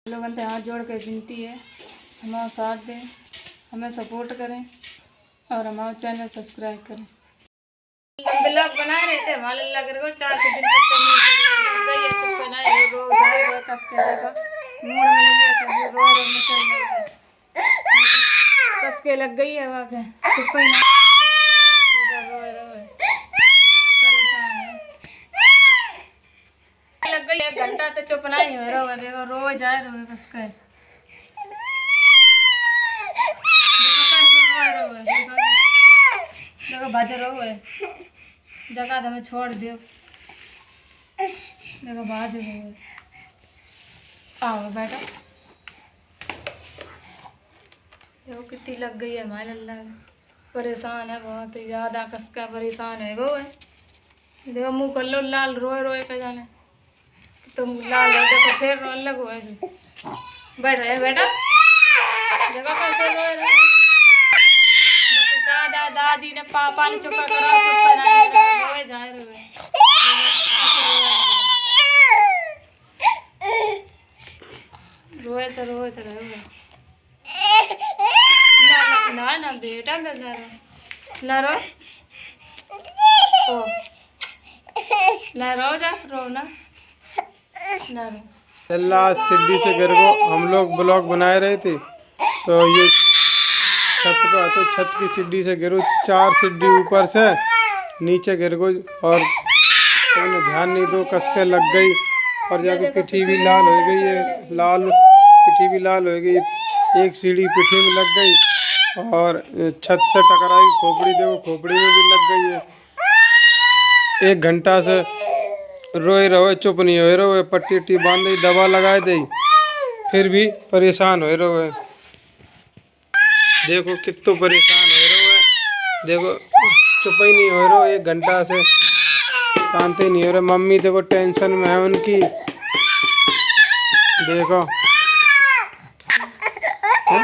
लोगों से हाथ जोड़ के विनती है, हमारा साथ दें, हमें सपोर्ट करें और हमारा चैनल सब्सक्राइब करें। ब्लॉग बना रहे थे, हमारे लग रहे हो 4 दिन तक मूड में लगी है, रो कस के लग गई है वहाँ के चुप ही ना लग गई है। घंटा तो चुप नहीं हो रहा है, देखो रोज जाए रोए कस के देखो भज रो है जगह तो हमें छोड़ दो, देखो भाज रो है। आओ बेटा, देखो कितनी लग गई है हमारे अल्लाह, परेशान है बहुत ज़्यादा, कस का परेशान है वो है। देखो मुँह कर लो लाल, रोए रोए का जाने तुम लाल हो तो फिर रो अलग हो जो बैठ रहे बेटा, देखो कैसे रोए रहे। दादा दादी ने पापा ने चुप करा, चुप रोए जाए रोए रोए तो रहे ना ना बेटा ना रो ना रो ओ ना रो जा रो ना ना रो। अल्लाह सिद्धि से घर को हम लोग ब्लॉग बनाए रहे थे, तो ये छत पर तो छत की सीढ़ी से गिरो, 4 सीढ़ी ऊपर से नीचे गिर गई और तो ध्यान नहीं दो कस के लग गई और जाके पिठी भी लाल हो गई है, लाल पिठी भी लाल हो गई, एक सीढ़ी पिठी में लग गई और छत से टकराई, खोपड़ी देखो खोपड़ी में भी लग गई है। 1 घंटा से रोए रहो, चुप नहीं हो रहे, पट्टी उट्टी बांध दी, दवा लगा दी, फिर भी परेशान हो रहे। देखो कितना परेशान हो रहे है, देखो चुप ही नहीं हो रहे, 1 घंटा से शांति नहीं हो रहे। मम्मी देखो टेंशन में है उनकी, देखो